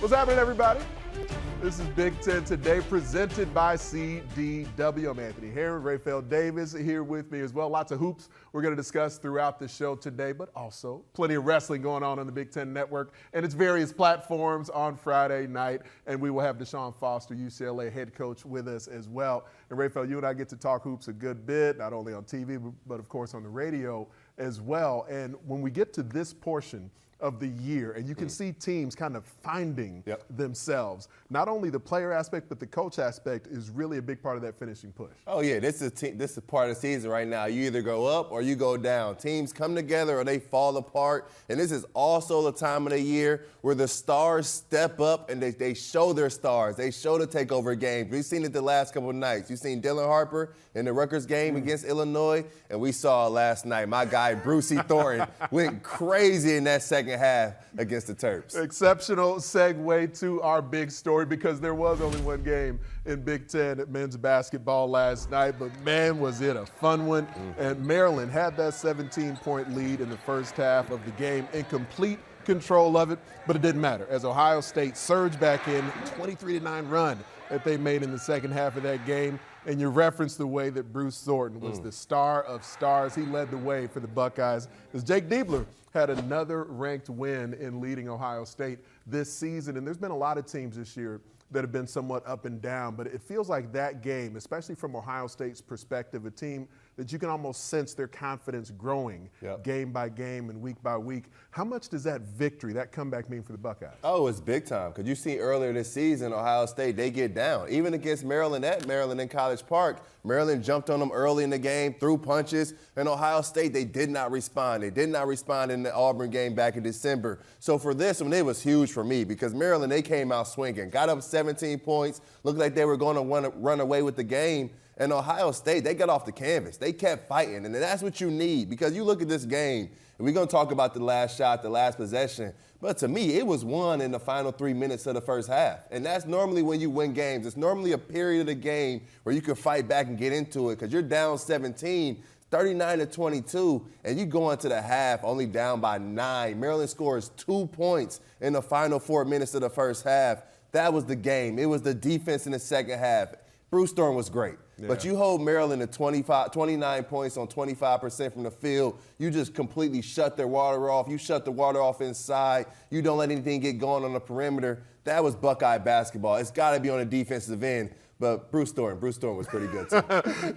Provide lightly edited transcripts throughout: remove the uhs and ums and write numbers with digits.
What's happening, everybody? This is Big Ten Today, presented by CDW. I'm Anthony Herron, Rayfeld Davis here with me as well. Lots of hoops we're going to discuss throughout the show today, but also plenty of wrestling going on the Big Ten Network and its various platforms on Friday night. And we will have DeShaun Foster, UCLA head coach, with us as well. And Rayfeld, you and I get to talk hoops a good bit, not only on TV, but of course on the radio as well. And when we get to this portion of the year, and you can see teams kind of finding themselves. Not only the player aspect, but the coach aspect is really a big part of that finishing push. Oh, yeah, this is part of the season right now. You either go up or you go down. Teams come together or they fall apart, and this is also the time of the year where the stars step up and they show their stars. They show the takeover games. We've seen it the last couple of nights. You've seen Dylan Harper in the Rutgers game against Illinois, and we saw last night my guy Brucey Thornton went crazy in that second half against the Terps. Exceptional segue to our big story, because there was only one game in Big Ten men's basketball last night, but man, was it a fun one. And Maryland had that 17-point lead in the first half of the game, in complete control of it, but it didn't matter as Ohio State surged back in, 23-9 run that they made in the second half of that game. And you referenced the way that Bruce Thornton was the star of stars. He led the way for the Buckeyes, as Jake Diebler had another ranked win in leading Ohio State this season. And there's been a lot of teams this year that have been somewhat up and down, but it feels like that game, especially from Ohio State's perspective, a team that you can almost sense their confidence growing game by game and week by week. How much does that victory, that comeback, mean for the Buckeyes? Oh, it's big time, because you see earlier this season, Ohio State, they get down. Even against Maryland at Maryland in College Park, Maryland jumped on them early in the game, threw punches, and Ohio State, they did not respond. They did not respond in the Auburn game back in December. So for this one, it was huge for me, because Maryland, they came out swinging, got up 17 points, looked like they were going to run away with the game. And Ohio State, they got off the canvas. They kept fighting, and that's what you need, because you look at this game, and we're going to talk about the last shot, the last possession, but to me, it was won in the final 3 minutes of the first half. And that's normally when you win games. It's normally a period of the game where you can fight back and get into it, because you're down 17, 39-22, and you go into the half only down by 9. Maryland scores 2 points in the final 4 minutes of the first half. That was the game. It was the defense in the second half. Bruce Thornton was great. But you hold Maryland to 29 points on 25% from the field. You just completely shut their water off. You shut the water off inside. You don't let anything get going on the perimeter. That was Buckeye basketball. It's got to be on the defensive end. But Bruce Thornton was pretty good, too.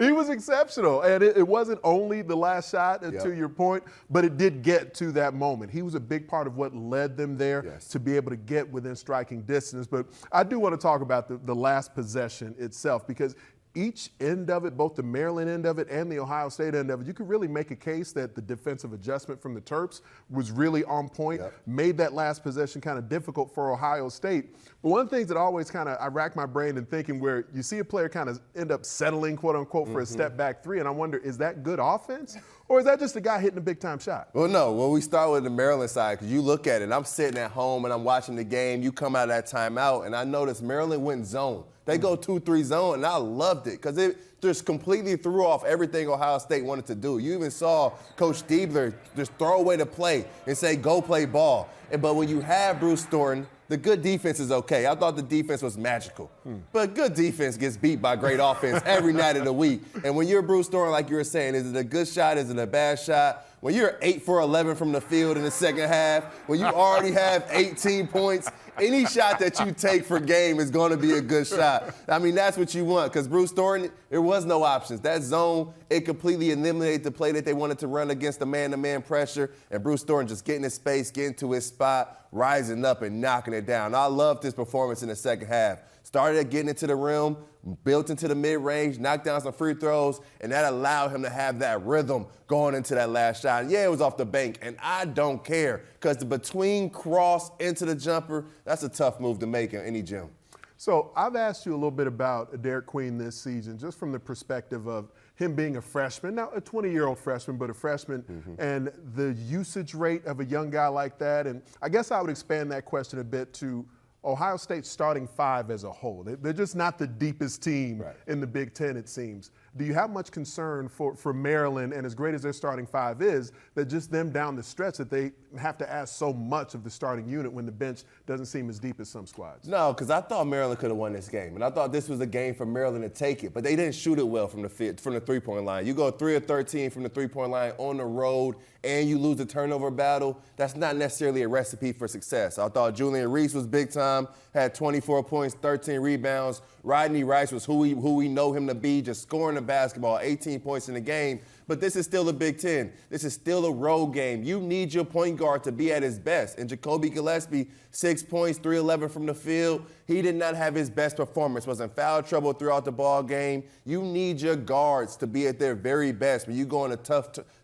He was exceptional. And it wasn't only the last shot, to your point, but it did get to that moment. He was a big part of what led them there to be able to get within striking distance. But I do want to talk about the last possession itself, because each end of it, both the Maryland end of it and the Ohio State end of it, you could really make a case that the defensive adjustment from the Terps was really on point, made that last possession kind of difficult for Ohio State. But one of the things that always kind of, I rack my brain in thinking, where you see a player kind of end up settling, quote unquote, for a step back three, and I wonder, is that good offense? Or is that just a guy hitting a big-time shot? Well, no. Well, we start with the Maryland side, because you look at it, I'm sitting at home and I'm watching the game. You come out of that timeout, and I noticed Maryland went zone. They go 2-3 zone, and I loved it, because it just completely threw off everything Ohio State wanted to do. You even saw Coach Diebler just throw away the play and say, go play ball. But when you have Bruce Thornton, the good defense is okay. I thought the defense was magical. But good defense gets beat by great offense every night of the week. And when you're Bruce Thornton, like you were saying, is it a good shot? Is it a bad shot? When you're 8 for 11 from the field in the second half, when you already have 18 points, any shot that you take for game is going to be a good shot. I mean, that's what you want, because Bruce Thornton, there was no options. That zone, it completely eliminated the play that they wanted to run against the man-to-man pressure, and Bruce Thornton just getting his space, getting to his spot, rising up and knocking it down. I loved his performance in the second half. Started at getting into the rim, built into the mid-range, knocked down some free throws, and that allowed him to have that rhythm going into that last shot. And yeah, it was off the bank, and I don't care, because the between cross into the jumper, that's a tough move to make in any gym. So I've asked you a little bit about Derek Queen this season, just from the perspective of him being a freshman, now a 20-year-old freshman, but a freshman, and the usage rate of a young guy like that. And I guess I would expand that question a bit to Ohio State's starting five as a whole. They're just not the deepest team in the Big Ten, it seems. Do you have much concern for Maryland, and as great as their starting five is, that just them down the stretch that they have to ask so much of the starting unit when the bench doesn't seem as deep as some squads? No, because I thought Maryland could have won this game, and I thought this was a game for Maryland to take it, but they didn't shoot it well from the three-point line. You go 3 of 13 from the three-point line on the road, and you lose the turnover battle. That's not necessarily a recipe for success. I thought Julian Reese was big time, had 24 points, 13 rebounds. Rodney Rice was who we know him to be, just scoring the basketball, 18 points in the game. But this is still the Big Ten. This is still a road game. You need your point guard to be at his best. And Jacoby Gillespie, 6 points, 3-11 from the field. He did not have his best performance. Was in foul trouble throughout the ball game. You need your guards to be at their very best when you go into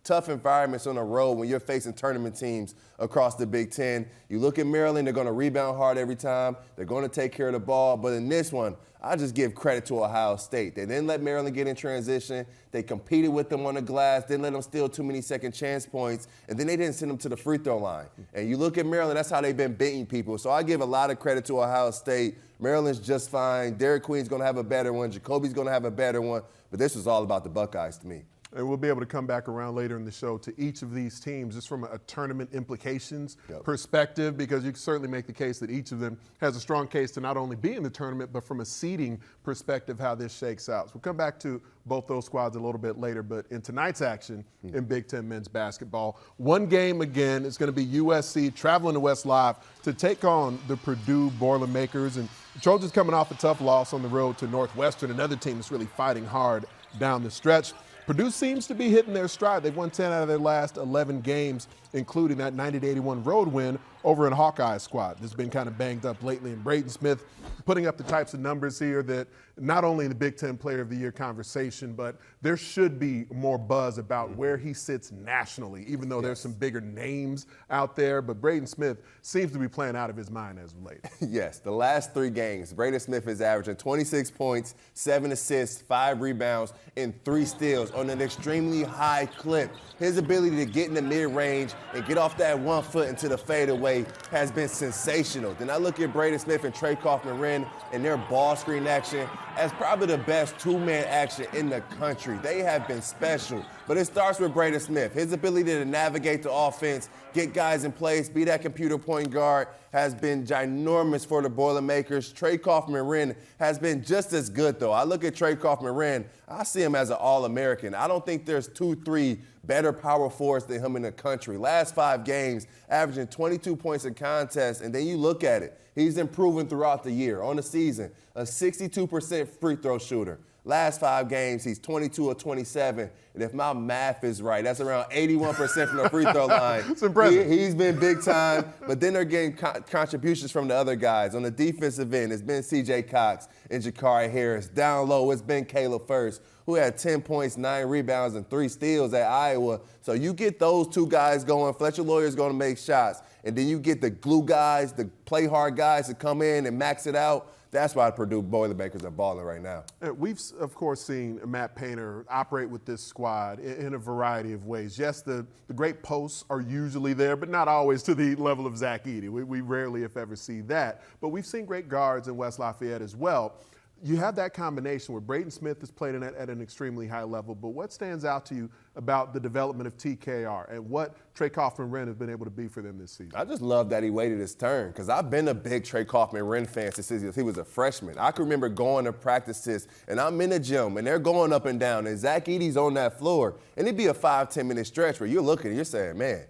tough environments on the road when you're facing tournament teams across the Big Ten. You look at Maryland, they're going to rebound hard every time. They're going to take care of the ball. But in this one, I just give credit to Ohio State. They didn't let Maryland get in transition. They competed with them on the glass, didn't let them steal too many second chance points, and then they didn't send them to the free throw line. And you look at Maryland, that's how they've been beating people. So I give a lot of credit to Ohio State. Maryland's just fine. Derek Queen's going to have a better one. Jacoby's going to have a better one. But this was all about the Buckeyes to me. And we'll be able to come back around later in the show to each of these teams just from a tournament implications perspective, because you can certainly make the case that each of them has a strong case to not only be in the tournament, but from a seeding perspective, how this shakes out. So we'll come back to both those squads a little bit later, but in tonight's action in Big Ten men's basketball, one game again, it's going to be USC traveling to West Live to take on the Purdue Boilermakers. And the Trojans coming off a tough loss on the road to Northwestern, another team that's really fighting hard down the stretch. Purdue seems to be hitting their stride. They've won 10 out of their last 11 games, including that 90-81 road win over in Hawkeye's squad. That's been kind of banged up lately. And Braden Smith putting up the types of numbers here that not only in the Big Ten Player of the Year conversation, but there should be more buzz about where he sits nationally, even though there's some bigger names out there. But Braden Smith seems to be playing out of his mind as of late. Yes, the last 3 games, Braden Smith is averaging 26 points, 7 assists, 5 rebounds, and 3 steals on an extremely high clip. His ability to get in the mid-range and get off that 1 foot into the fadeaway has been sensational. Then I look at Braden Smith and Trey Kaufman-Renn and their ball screen action as probably the best 2-man action in the country. They have been special. But it starts with Braden Smith. His ability to navigate the offense, get guys in place, be that computer point guard has been ginormous for the Boilermakers. Trey Kaufman-Renn has been just as good, though. I look at Trey Kaufman-Renn, I see him as an All-American. I don't think there's 2-3 better power forwards than him in the country. Last 5 games, averaging 22 points in contest, and then you look at it. He's improving throughout the year. On the season, a 62% free throw shooter. Last 5 games, he's 22 of 27. And if my math is right, that's around 81% from the free throw line. It's impressive. He's been big time, but then they're getting contributions from the other guys. On the defensive end, it's been C.J. Cox and Jakari Harris. Down low, it's been Caleb First, who had 10 points, 9 rebounds, and 3 steals at Iowa. So you get those 2 guys going. Fletcher Lawyer's going to make shots. And then you get the glue guys, the play hard guys to come in and max it out. That's why Purdue Boilermakers are balling right now. We've, of course, seen Matt Painter operate with this squad in a variety of ways. Yes, the great posts are usually there, but not always to the level of Zach Edey. We rarely, if ever, see that. But we've seen great guards in West Lafayette as well. You have that combination where Braden Smith has played at an extremely high level, but what stands out to you about the development of TKR and what Trey Kaufman-Renn has been able to be for them this season? I just love that he waited his turn, because I've been a big Trey Kaufman-Renn fan since he was a freshman. I can remember going to practices, and I'm in the gym, and they're going up and down, and Zach Edey's on that floor, and it'd be a 5-10 minute stretch where you're looking and you're saying, man,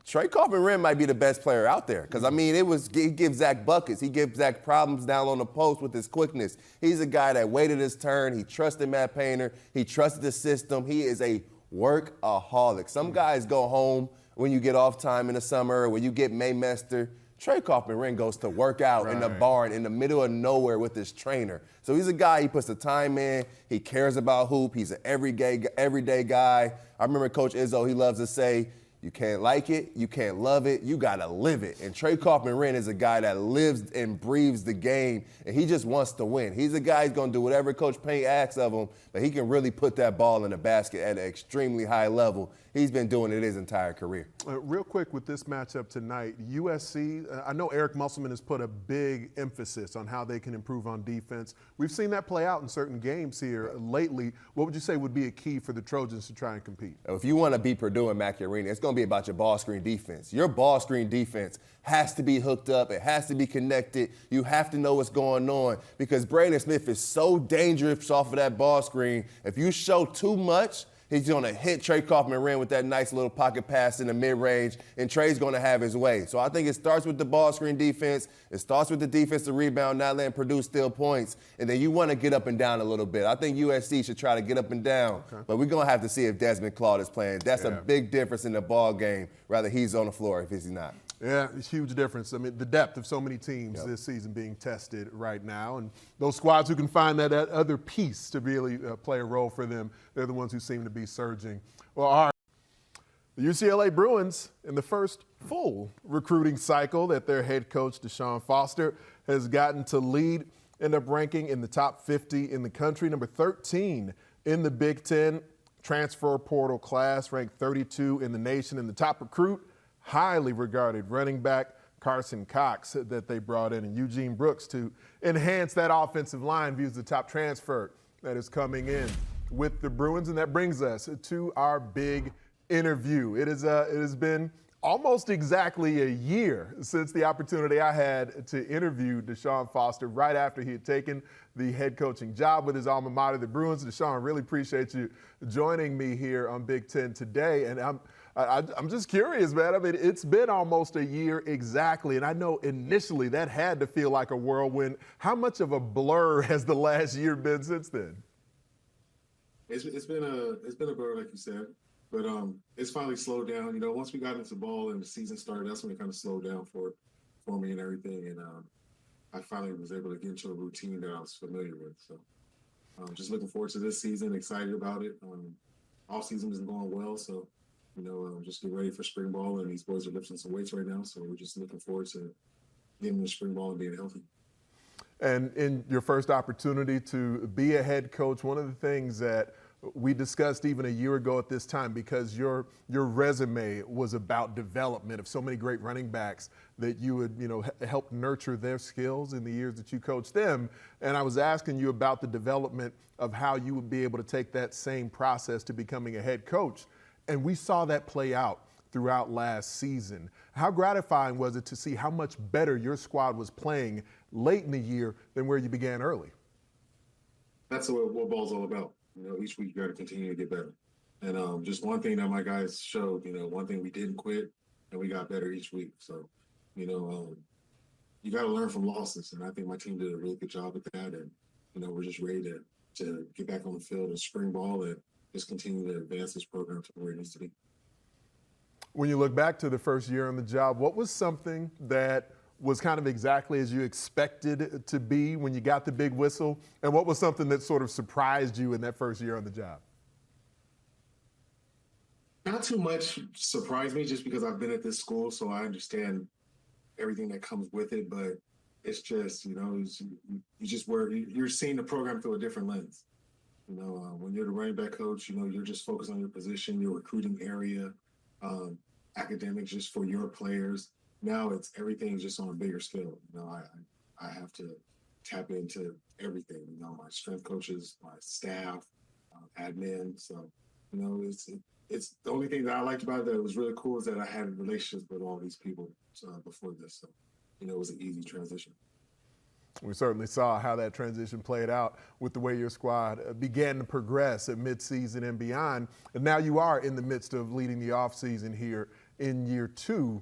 Trey Kaufman-Renn might be the best player out there, because, I mean, he gives Zach buckets. He gives Zach problems down on the post with his quickness. He's a guy that waited his turn. He trusted Matt Painter. He trusted the system. He is a workaholic. Some guys go home when you get off time in the summer, when you get Maymester. Trey Kaufman-Renn goes to work out in the barn in the middle of nowhere with his trainer. So he's a guy, he puts the time in. He cares about hoop. He's an everyday guy. I remember Coach Izzo, he loves to say, you can't like it, you can't love it, you gotta live it. And Trey Kaufman-Renn is a guy that lives and breathes the game, and he just wants to win. He's a guy who's gonna do whatever Coach Payne asks of him, but he can really put that ball in the basket at an extremely high level. He's been doing it his entire career. Real quick with this matchup tonight, USC, I know Eric Musselman has put a big emphasis on how they can improve on defense. We've seen that play out in certain games here lately. What would you say would be a key for the Trojans to try and compete? If you want to beat Purdue and Mackey Arena, it's going to be about your ball screen defense. Your ball screen defense has to be hooked up. It has to be connected. You have to know what's going on because Braden Smith is so dangerous off of that ball screen. If you show too much, he's going to hit Trey Kaufman-Renn with that nice little pocket pass in the mid-range, and Trey's going to have his way. So I think it starts with the ball screen defense. It starts with the defensive rebound, not letting Purdue steal points. And then you want to get up and down a little bit. I think USC should try to get up and down. Okay. But we're going to have to see if Desmond Claude is playing. That's a big difference in the ball game, whether he's on the floor or if he's not. Yeah, it's a huge difference. I mean, the depth of so many teams this season being tested right now. And those squads who can find that other piece to really play a role for them, they're the ones who seem to be surging. Well, all right. The UCLA Bruins, in the first full recruiting cycle that their head coach, DeShaun Foster, has gotten to lead, end up ranking in the top 50 in the country, number 13 in the Big Ten. Transfer portal class, ranked 32 in the nation, and the top recruit, highly regarded running back Carson Cox that they brought in, and Eugene Brooks to enhance that offensive line views the top transfer that is coming in with the Bruins. And that brings us to our big interview. It has been almost exactly a year since the opportunity I had to interview DeShaun Foster right after he had taken the head coaching job with his alma mater, the Bruins. DeShaun, I really appreciate you joining me here on Big Ten today. And I'm just curious, man. I mean, it's been almost a year exactly, and I know initially that had to feel like a whirlwind. How much of a blur has the last year been since then? It's been a blur, like you said, but it's finally slowed down. You know, once we got into ball and the season started, that's when it kind of slowed down for me and everything. And I finally was able to get into a routine that I was familiar with. So just looking forward to this season, excited about it. Off season isn't going well, so. You know, just get ready for spring ball, and these boys are lifting some weights right now, so we're just looking forward to getting to spring ball and being healthy. And in your first opportunity to be a head coach, one of the things that we discussed even a year ago at this time, because your resume was about development of so many great running backs that you would, help nurture their skills in the years that you coached them. And I was asking you about the development of how you would be able to take that same process to becoming a head coach. And we saw that play out throughout last season. How gratifying was it to see how much better your squad was playing late in the year than where you began early? That's what ball's all about. You know, each week you got to continue to get better. And just one thing that my guys showed, one thing we didn't quit, and we got better each week. So, you got to learn from losses. And I think my team did a really good job with that. And, we're just ready to get back on the field and spring ball and just continue to advance this program to where it needs to be. When you look back to the first year on the job, what was something that was kind of exactly as you expected it to be when you got the big whistle? And what was something that sort of surprised you in that first year on the job? Not too much surprised me just because I've been at this school, so I understand everything that comes with it. But it's just, you're seeing the program through a different lens. When you're the running back coach, you're just focused on your position, your recruiting area, academics just for your players. Now everything's just on a bigger scale. I have to tap into everything. My strength coaches, my staff, admin. So, it's the only thing that I liked about it that was really cool is that I had relationships with all these people before this. So, it was an easy transition. We certainly saw how that transition played out with the way your squad began to progress at midseason and beyond. And now you are in the midst of leading the offseason here in year two.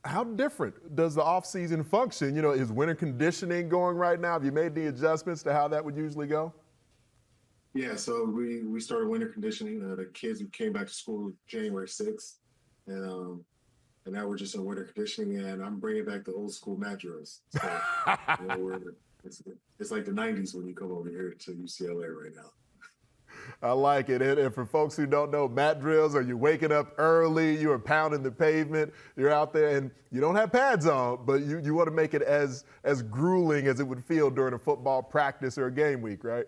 How different does the offseason function? Is winter conditioning going right now? Have you made any adjustments to how that would usually go? Yeah, so we started winter conditioning. The kids came back to school January 6th. And now we're just in winter conditioning, and I'm bringing back the old school mat drills. So, it's like the 90s when you come over here to UCLA right now. I like it. And for folks who don't know, mat drills are you waking up early, you are pounding the pavement, you're out there, and you don't have pads on, but you want to make it as grueling as it would feel during a football practice or a game week, right?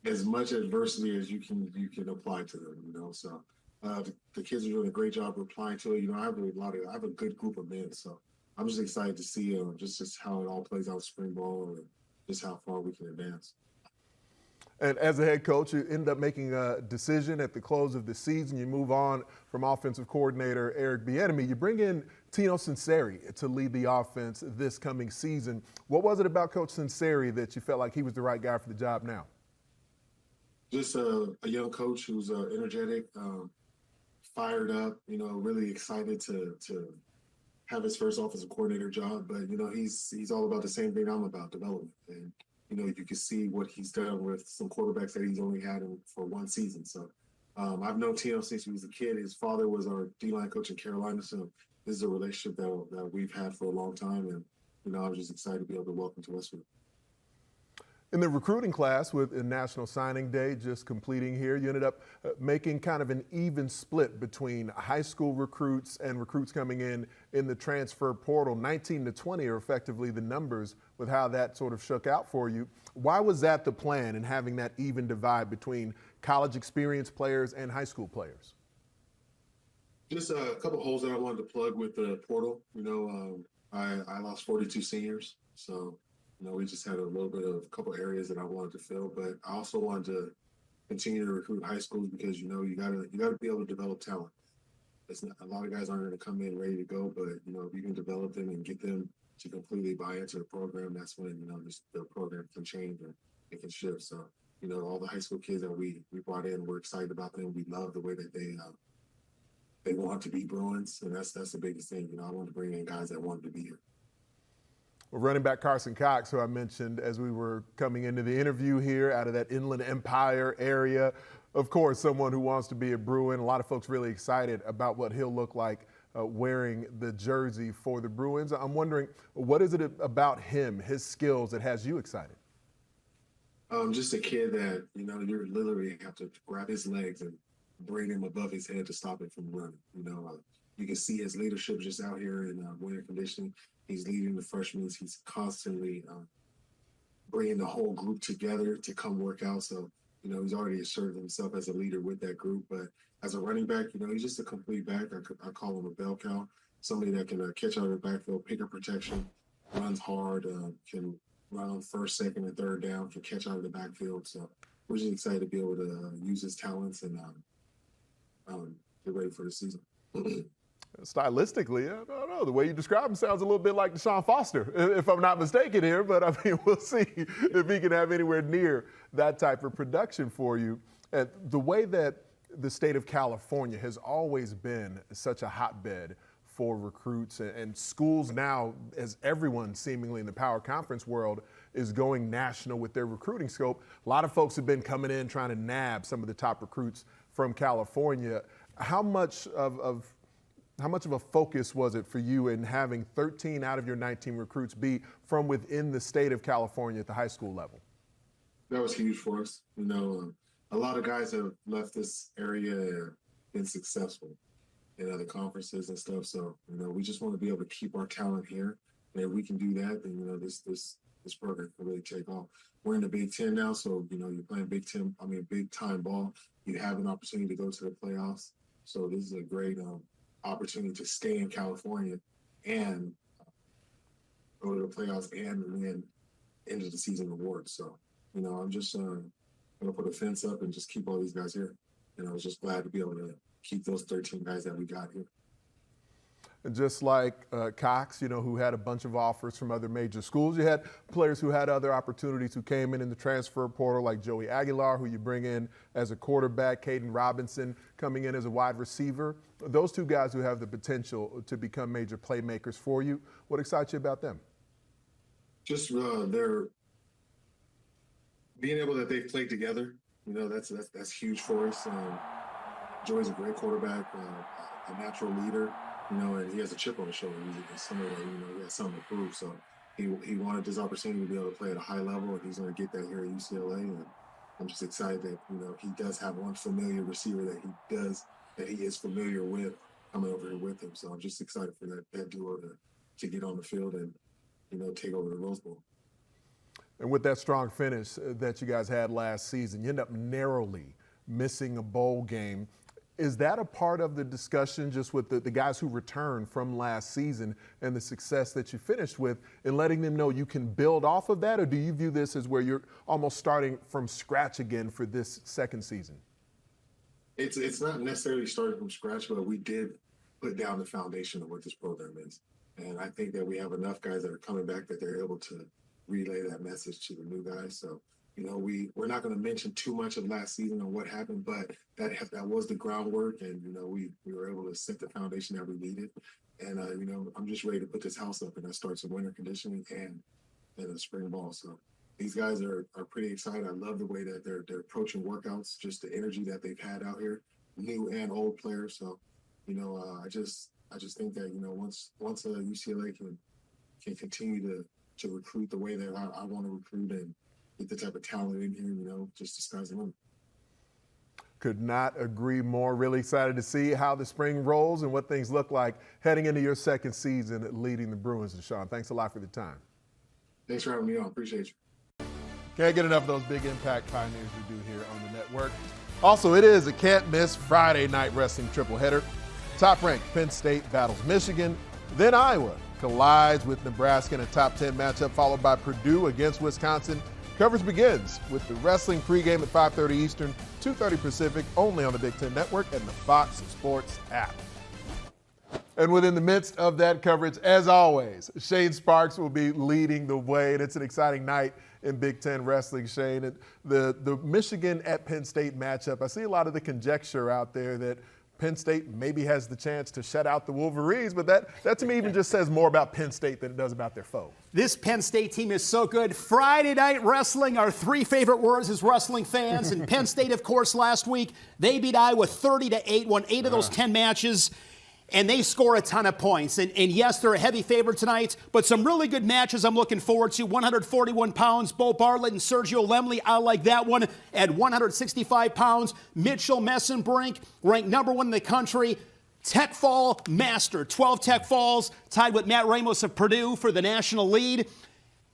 As much adversity as you can apply to them, So The kids are doing a great job replying to it. You know, I have a good group of men, so I'm just excited to see just how it all plays out spring ball and just how far we can advance. And as a head coach, you end up making a decision at the close of the season. You move on from offensive coordinator Eric Bieniemy. You bring in Tino Sunseri to lead the offense this coming season. What was it about Coach Sunseri that you felt like he was the right guy for the job now? Just a young coach who's energetic, fired up, you know, really excited to have his first offensive coordinator job. But, you know, he's all about the same thing I'm about, development. And, you know, you can see what he's done with some quarterbacks that he's only had for one season. So I've known Tino since he was a kid. His father was our D-line coach in Carolina. So this is a relationship that we've had for a long time. And, you know, I'm just excited to be able to welcome to Westwood. In the recruiting class with National Signing Day just completing here, you ended up making kind of an even split between high school recruits and recruits coming in the transfer portal. 19 to 20 are effectively the numbers with how that sort of shook out for you. Why was that the plan in having that even divide between college experience players and high school players? Just a couple holes that I wanted to plug with the portal. You know, I lost 42 seniors, so you know we just had a couple areas that I wanted to fill. But I also wanted to continue to recruit high schools because you know you gotta be able to develop talent. A lot of guys aren't going to come in ready to go, but you know if you can develop them and get them to completely buy into the program, that's when you know the program can change and it can shift. So you know all the high school kids that we brought in, we're excited about them. We love the way that they want to be Bruins, and that's the biggest thing. You know, I want to bring in guys that want to be here. Well, running back Carson Cox, who I mentioned as we were coming into the interview here out of that Inland Empire area, of course, someone who wants to be a Bruin. A lot of folks really excited about what he'll look like wearing the jersey for the Bruins. I'm wondering, what is it about him, his skills, that has you excited? Just a kid that, you know, you literally have to grab his legs and bring him above his head to stop it from running. You know, you can see his leadership just out here in winter conditioning. He's leading the freshmen. He's constantly bringing the whole group together to come work out. So, you know, he's already asserted himself as a leader with that group. But as a running back, you know, he's just a complete back. I call him a bell cow, somebody that can catch out of the backfield, pick up protection, runs hard, can run on first, second, and third down, can catch out of the backfield. So we're just excited to be able to use his talents and get ready for the season. Stylistically, I don't know. The way you describe him sounds a little bit like DeShaun Foster, if I'm not mistaken here. But, I mean, we'll see if he can have anywhere near that type of production for you. And the way that the state of California has always been such a hotbed for recruits and schools now, as everyone seemingly in the power conference world is going national with their recruiting scope, a lot of folks have been coming in trying to nab some of the top recruits from California. How much of a focus was it for you in having 13 out of your 19 recruits be from within the state of California at the high school level? That was huge for us. You know, a lot of guys have left this area and been successful in other conferences and stuff. So, you know, we just want to be able to keep our talent here. And if we can do that, then, you know, this program can really take off. We're in the Big Ten now, so, you know, you're playing big time ball. You have an opportunity to go to the playoffs. So this is a great opportunity to stay in California and go to the playoffs and win end of the season awards. So, you know, I'm just going to put a fence up and just keep all these guys here. And I was just glad to be able to keep those 13 guys that we got here. And just like Cox, you know, who had a bunch of offers from other major schools, you had players who had other opportunities who came in the transfer portal, like Joey Aguilar, who you bring in as a quarterback, Caden Robinson coming in as a wide receiver. Those two guys who have the potential to become major playmakers for you. What excites you about them? Just they're being able that they've played together. You know, that's huge for us. Joey's a great quarterback, a natural leader. You know, and he has a chip on his shoulder. He's somebody that, you know, he has something to prove. So he wanted this opportunity to be able to play at a high level, and he's going to get that here at UCLA. And I'm just excited that, you know, he does have one familiar receiver that he is familiar with coming over here with him. So I'm just excited for that duo to get on the field and, you know, take over the Rose Bowl. And with that strong finish that you guys had last season, you end up narrowly missing a bowl game. Is that a part of the discussion just with the guys who returned from last season and the success that you finished with, and letting them know you can build off of that? Or do you view this as where you're almost starting from scratch again for this second season? It's not necessarily starting from scratch, but we did put down the foundation of what this program is. And I think that we have enough guys that are coming back that they're able to relay that message to the new guys. So, we're not going to mention too much of last season and what happened, but that was the groundwork, and we were able to set the foundation that we needed. And I'm just ready to put this house up, and that starts with winter conditioning and the spring ball. So these guys are pretty excited. I love the way that they're approaching workouts, just the energy that they've had out here, new and old players. So I just think that once UCLA can continue to recruit the way that I want to recruit and get the type of talent in here, just the sky's the limit. Could not agree more. Really excited to see how the spring rolls and what things look like heading into your second season leading the Bruins, DeShaun. Thanks a lot for the time. Thanks for having me on. Appreciate you. Can't get enough of those big impact pioneers we do here on the network. Also, it is a can't-miss Friday night wrestling triple header. Top-ranked Penn State battles Michigan, then Iowa collides with Nebraska in a top 10 matchup, followed by Purdue against Wisconsin. Coverage begins with the wrestling pregame at 5:30 Eastern, 2:30 Pacific, only on the Big Ten Network and the Fox Sports app. And within the midst of that coverage, as always, Shane Sparks will be leading the way, and it's an exciting night in Big Ten wrestling, Shane. And the Michigan at Penn State matchup, I see a lot of the conjecture out there that Penn State maybe has the chance to shut out the Wolverines, but that to me even just says more about Penn State than it does about their foe. This Penn State team is so good. Friday night wrestling, our three favorite words as wrestling fans. And Penn State, of course, last week, they beat Iowa 30-8, won 8 of those 10 matches. And they score a ton of points. And yes, they're a heavy favorite tonight, but some really good matches I'm looking forward to. 141 pounds, Bo Bartlett and Sergio Lemley. I like that one. At 165 pounds, Mitchell Messenbrink, ranked #1 in the country. Tech Fall master, 12 Tech Falls, tied with Matt Ramos of Purdue for the national lead.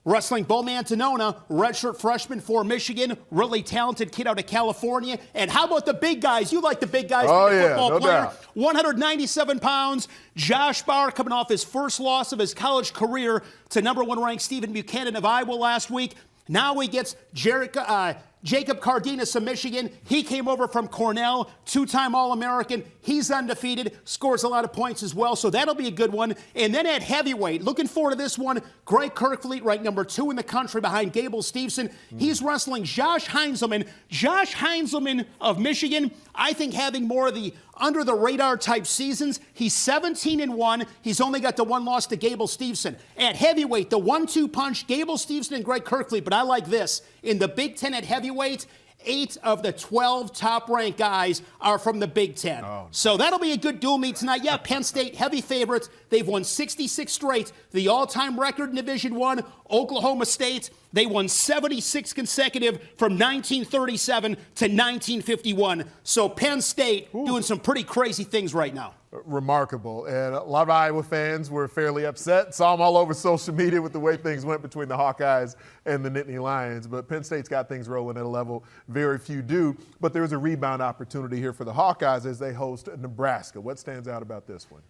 Wrestling Bo Mantanona, redshirt freshman for Michigan, really talented kid out of California. And how about the big guys? You like the big guys, oh, the yeah, football no player. doubt. 197 pounds. Josh Bauer coming off his first loss of his college career to #1 ranked Stephen Buchanan of Iowa last week. Now he gets Jacob Cardenas of Michigan. He came over from Cornell, 2-time All-American. He's undefeated, scores a lot of points as well, so that'll be a good one. And then at heavyweight, looking forward to this one, Greg Kirkfleet, ranked #2 in the country behind Gable Steveson. He's wrestling Josh Heinzelman. Josh Heinzelman of Michigan, I think having more of the under-the-radar type seasons. He's 17-1. He's only got the one loss to Gable Steveson. At heavyweight, the 1-2 punch, Gable Steveson and Greg Kirkfleet. But I like this. In the Big Ten at heavyweight, 8 of the 12 top-ranked guys are from the Big Ten. Oh. So that'll be a good dual meet tonight. Yeah, Penn State, heavy favorites. They've won 66 straight. The all-time record in Division I, Oklahoma State, they won 76 consecutive from 1937 to 1951. So Penn State doing some pretty crazy things right now. Remarkable. And a lot of Iowa fans were fairly upset. Saw them all over social media with the way things went between the Hawkeyes and the Nittany Lions. But Penn State's got things rolling at a level very few do. But there's a rebound opportunity here for the Hawkeyes as they host Nebraska. What stands out about this one?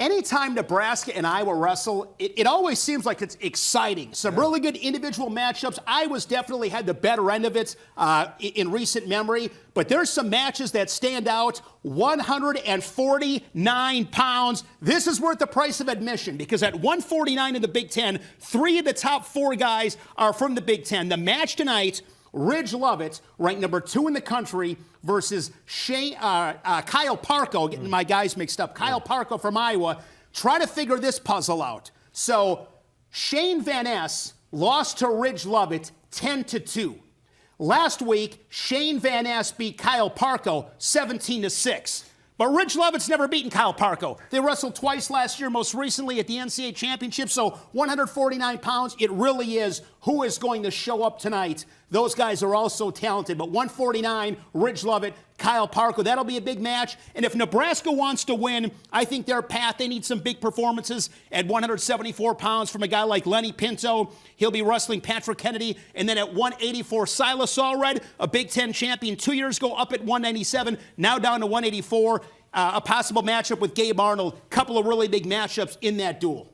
Anytime Nebraska and Iowa wrestle, it always seems like it's exciting. Some really good individual matchups. Iowa's definitely had the better end of it in recent memory. But there's some matches that stand out. 149 pounds. This is worth the price of admission because at 149 in the Big Ten, 3 of the top 4 guys are from the Big Ten. The match tonight, Ridge Lovett, ranked #2 in the country, versus Kyle Parko, getting my guys mixed up. Kyle Parko from Iowa. Try to figure this puzzle out. So Shane Van Ness lost to Ridge Lovett 10-2. Last week, Shane Van Ness beat Kyle Parko 17-6. But Ridge Lovett's never beaten Kyle Parko. They wrestled twice last year, most recently at the NCAA Championship. So 149 pounds, it really is who is going to show up tonight. Those guys are all so talented. But 149, Ridge Lovett, Kyle Parker. That'll be a big match. And if Nebraska wants to win, I think their path, they need some big performances at 174 pounds from a guy like Lenny Pinto. He'll be wrestling Patrick Kennedy. And then at 184, Silas Allred, a Big Ten champion 2 years ago, up at 197, now down to 184. A possible matchup with Gabe Arnold. Couple of really big matchups in that duel.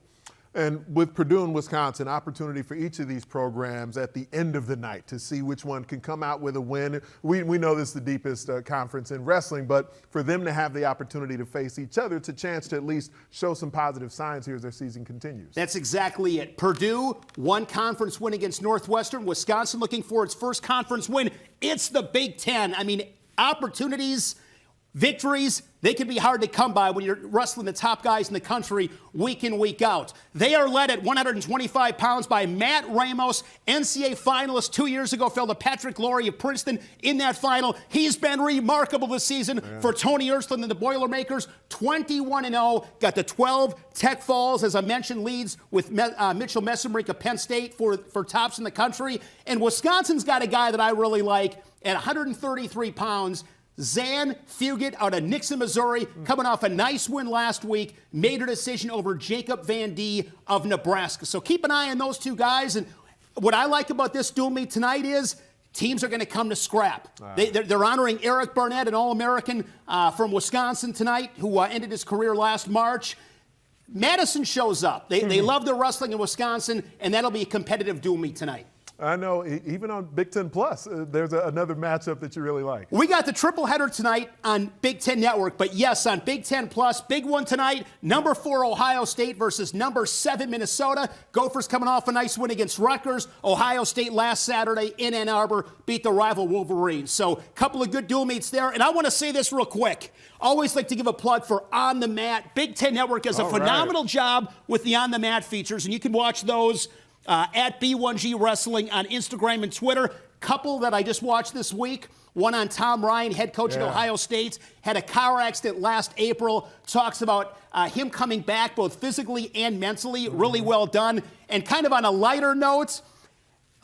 And with Purdue and Wisconsin, opportunity for each of these programs at the end of the night to see which one can come out with a win. We know this is the deepest conference in wrestling, but for them to have the opportunity to face each other, it's a chance to at least show some positive signs here as their season continues. That's exactly it. Purdue, one conference win against Northwestern. Wisconsin looking for its first conference win. It's the Big Ten. I mean, opportunities, victories, they can be hard to come by when you're wrestling the top guys in the country week in, week out. They are led at 125 pounds by Matt Ramos, NCAA finalist 2 years ago, fell to Patrick Laurie of Princeton in that final. He's been remarkable this season for Tony Ersland and the Boilermakers. 21-0, got the 12 Tech Falls, as I mentioned, leads with Mitchell Messenbrink of Penn State for tops in the country. And Wisconsin's got a guy that I really like at 133 pounds, Zan Fugit out of Nixon, Missouri, coming off a nice win last week, made a decision over Jacob Van D of Nebraska. So keep an eye on those two guys. And what I like about this dual meet tonight is teams are going to come to scrap. They're honoring Eric Barnett, an All-American from Wisconsin tonight, who ended his career last March. Madison shows up. They love their wrestling in Wisconsin, and that'll be a competitive dual meet tonight. I know, even on Big Ten Plus, there's another matchup that you really like. We got the triple header tonight on Big Ten Network, but yes, on Big Ten Plus, big one tonight, number 4 Ohio State versus number 7 Minnesota. Gophers coming off a nice win against Rutgers. Ohio State last Saturday in Ann Arbor beat the rival Wolverines. So a couple of good dual meets there. And I want to say this real quick. Always like to give a plug for On the Mat. Big Ten Network does a phenomenal job with the On the Mat features, and you can watch those at B1G Wrestling on Instagram and Twitter. Couple that I just watched this week. One on Tom Ryan, head coach at Ohio State. Had a car accident last April. Talks about him coming back both physically and mentally. Really well done. And kind of on a lighter note,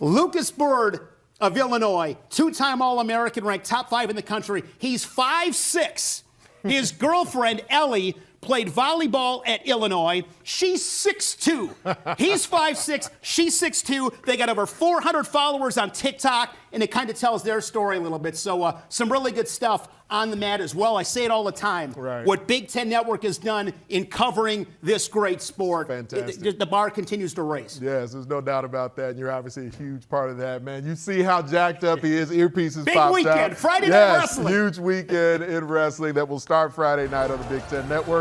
Lucas Bird of Illinois, 2-time All-American, ranked top 5 in the country. He's 5'6". His girlfriend, Ellie, played volleyball at Illinois. She's 6'2". He's 5'6", she's 6'2". They got over 400 followers on TikTok, and it kind of tells their story a little bit. So some really good stuff on the mat as well. I say it all the time. What Big Ten Network has done in covering this great sport. Fantastic. The bar continues to raise. Yes, there's no doubt about that, and you're obviously a huge part of that, man. You see how jacked up he is. Earpieces Big popped weekend, out. Friday Night Wrestling. Yes, huge weekend in wrestling that will start Friday night on the Big Ten Network.